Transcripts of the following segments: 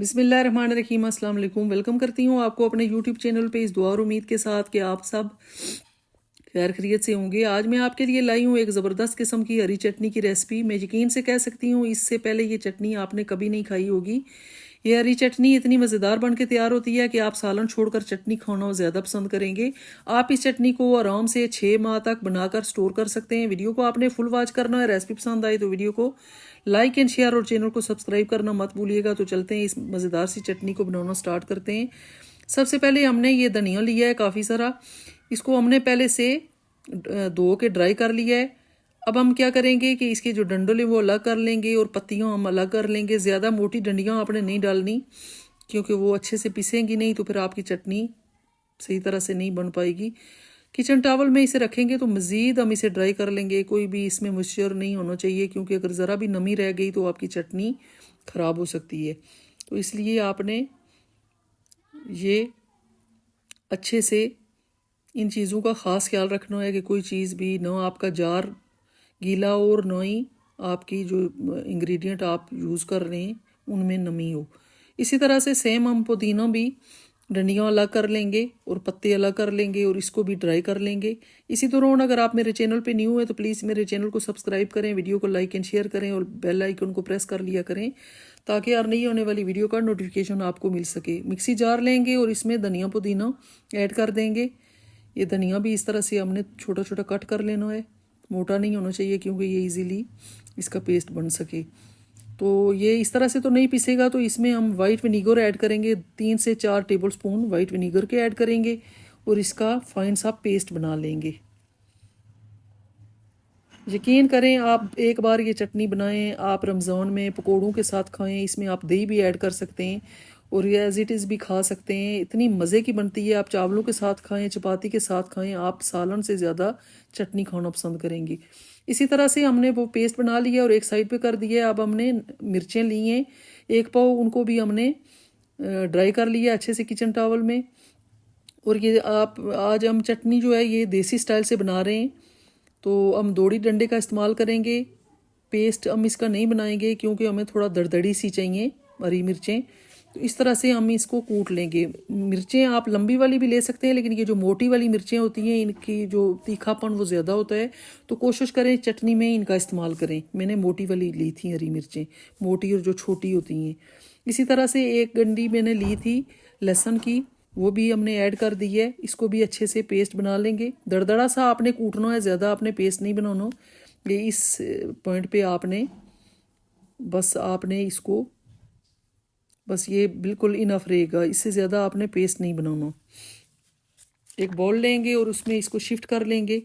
बिस्मिल्लाहिर्रहमानिर्रहीम, अस्सलाम वालेकुम। वेलकम करती हूँ आपको अपने यूट्यूब चैनल पे इस दुआ और उम्मीद के साथ कि आप सब खैर खैरियत से होंगे। आज मैं आपके लिए लाई हूँ एक ज़बरदस्त किस्म की हरी चटनी की रेसिपी। मैं यकीन से कह सकती हूँ इससे पहले ये चटनी आपने कभी नहीं खाई होगी। ये हरी चटनी इतनी मज़ेदार बन के तैयार होती है कि आप सालन छोड़कर चटनी खाना ज़्यादा पसंद करेंगे। आप इस चटनी को आराम से 6 माह तक बनाकर स्टोर कर सकते हैं। वीडियो को आपने फुल वॉच करना है। रेसिपी पसंद आई तो वीडियो को लाइक एंड शेयर और चैनल को सब्सक्राइब करना मत भूलिएगा। तो चलते हैं इस मज़ेदार सी चटनी को बनाना स्टार्ट करते हैं। सबसे पहले हमने ये धनिया लिया है काफ़ी सारा। इसको हमने पहले से धो के ड्राई कर लिया है। अब हम क्या करेंगे कि इसके जो डंडल है वो अलग कर लेंगे और पत्तियां हम अलग कर लेंगे। ज़्यादा मोटी डंडियां आपने नहीं डालनी क्योंकि वो अच्छे से पिसेंगी नहीं तो फिर आपकी चटनी सही तरह से नहीं बन पाएगी। किचन टॉवल में इसे रखेंगे तो मज़ीद हम इसे ड्राई कर लेंगे। कोई भी इसमें मॉइस्चर नहीं होना चाहिए क्योंकि अगर ज़रा भी नमी रह गई तो आपकी चटनी ख़राब हो सकती है। तो इसलिए आपने ये अच्छे से इन चीज़ों का ख़ास ख्याल रखना है कि कोई चीज़ भी ना आपका जार गीला और ना ही आपकी जो इंग्रेडिएंट आप यूज़ कर रहे हैं उनमें नमी हो। इसी तरह से सेम हम पुदीना भी डंडियाँ अलग कर लेंगे और पत्ते अलग कर लेंगे और इसको भी ड्राई कर लेंगे। इसी दौरान अगर आप मेरे चैनल पे न्यू है तो प्लीज़ मेरे चैनल को सब्सक्राइब करें, वीडियो को लाइक एंड शेयर करें और बेल आइकन को प्रेस कर लिया करें ताकि और नई होने वाली वीडियो का नोटिफिकेशन आपको मिल सके। मिक्सी जार लेंगे और इसमें धनिया पुदीना ऐड कर देंगे। ये धनिया भी इस तरह से हमने छोटा छोटा कट कर लेना है, मोटा नहीं होना चाहिए क्योंकि ये इजीली इसका पेस्ट बन सके। तो ये इस तरह से तो नहीं पिसेगा तो इसमें हम वाइट विनीगर ऐड करेंगे। 3 से 4 टेबल स्पून वाइट विनीगर के ऐड करेंगे और इसका फाइन सा पेस्ट बना लेंगे। यकीन करें आप एक बार ये चटनी बनाएं, आप रमज़ान में पकोड़ों के साथ खाएं। इसमें आप दही भी ऐड कर सकते हैं और ये एज इट इज़ भी खा सकते हैं। इतनी मज़े की बनती है। आप चावलों के साथ खाएं, चपाती के साथ खाएं, आप सालन से ज़्यादा चटनी खाना पसंद करेंगी। इसी तरह से हमने वो पेस्ट बना लिया और एक साइड पे कर दिया। अब हमने मिर्चें ली हैं 1 पाव, उनको भी हमने ड्राई कर लिया अच्छे से किचन टॉवल में। और ये आप आज हम चटनी जो है ये देसी स्टाइल से बना रहे हैं तो हम दोड़ी डंडे का इस्तेमाल करेंगे। पेस्ट हम इसका नहीं बनाएंगे क्योंकि हमें थोड़ा दरदड़ी सी चाहिए हरी मिर्चें। तो इस तरह से हम इसको कूट लेंगे। मिर्चें आप लंबी वाली भी ले सकते हैं लेकिन ये जो मोटी वाली मिर्चें होती हैं इनकी जो तीखापन वो ज़्यादा होता है तो कोशिश करें चटनी में इनका इस्तेमाल करें। मैंने मोटी वाली ली थी हरी मिर्चें, मोटी और जो छोटी होती हैं। इसी तरह से 1 गंडी मैंने ली थी लहसुन की, वो भी हमने ऐड कर दी है। इसको भी अच्छे से पेस्ट बना लेंगे। दरदरा सा आपने कूटना है, ज़्यादा आपने पेस्ट नहीं बनाना। ये इस पॉइंट पे आपने इसको बस ये बिल्कुल इनफ रहेगा, इससे ज़्यादा आपने पेस्ट नहीं बनाना। एक बाउल लेंगे और उसमें इसको शिफ्ट कर लेंगे।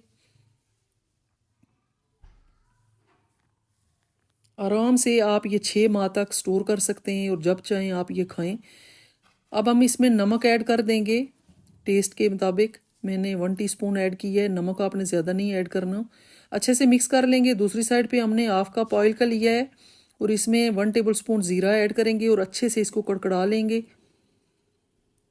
आराम से आप ये 6 माह तक स्टोर कर सकते हैं और जब चाहें आप ये खाएं। अब हम इसमें नमक ऐड कर देंगे टेस्ट के मुताबिक। मैंने 1 टीस्पून ऐड की है, नमक आपने ज़्यादा नहीं ऐड करना। अच्छे से मिक्स कर लेंगे। दूसरी साइड पे हमने ½ कप ऑयल का लिया है और इसमें 1 टेबल स्पून ज़ीरा ऐड करेंगे और अच्छे से इसको कड़कड़ा लेंगे।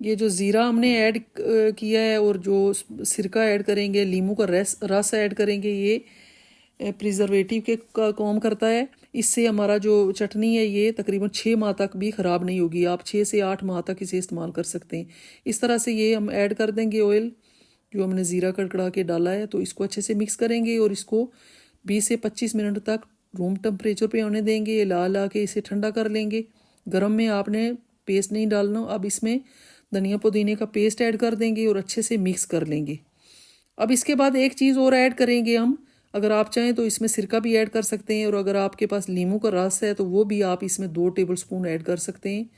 ये जो ज़ीरा हमने ऐड किया है और जो सिरका ऐड करेंगे, लीमू का रस ऐड करेंगे, ये प्रिजर्वेटिव के का काम करता है। इससे हमारा जो चटनी है ये तकरीबन 6 माह तक भी ख़राब नहीं होगी। आप 6 से 8 माह तक इसे इस्तेमाल कर सकते हैं। इस तरह से ये हम ऐड कर देंगे ऑयल जो हमने ज़ीरा कड़कड़ा के डाला है। तो इसको अच्छे से मिक्स करेंगे और इसको 20 से 25 मिनट तक रूम टेम्परेचर पे आने देंगे। ला के इसे ठंडा कर लेंगे। गर्म में आपने पेस्ट नहीं डालना। अब इसमें धनिया पुदीने का पेस्ट ऐड कर देंगे और अच्छे से मिक्स कर लेंगे। अब इसके बाद एक चीज़ और ऐड करेंगे हम। अगर आप चाहें तो इसमें सिरका भी ऐड कर सकते हैं और अगर आपके पास लीमू का रस है तो वो भी आप इसमें 2 टेबल स्पून ऐड कर सकते हैं।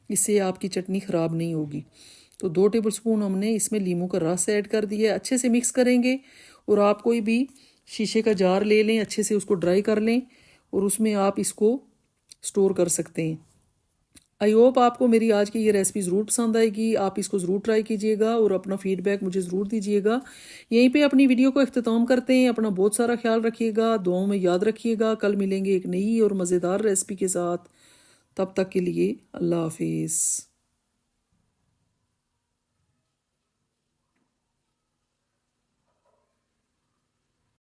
इससे आपकी चटनी ख़राब नहीं होगी। तो 2 टेबल स्पून हमने इसमें लीमू का रस ऐड कर दिया। अच्छे से मिक्स करेंगे और आप कोई भी शीशे का जार ले लें, अच्छे से उसको ड्राई कर लें और उसमें आप इसको स्टोर कर सकते हैं। आई होप आपको मेरी आज की ये रेसिपी ज़रूर पसंद आएगी। आप इसको ज़रूर ट्राई कीजिएगा और अपना फीडबैक मुझे ज़रूर दीजिएगा। यहीं पे अपनी वीडियो को इख्तिताम करते हैं। अपना बहुत सारा ख्याल रखिएगा, दुआओं में याद रखिएगा। कल मिलेंगे एक नई और मज़ेदार रेसिपी के साथ। तब तक के लिए अल्लाह हाफिज़।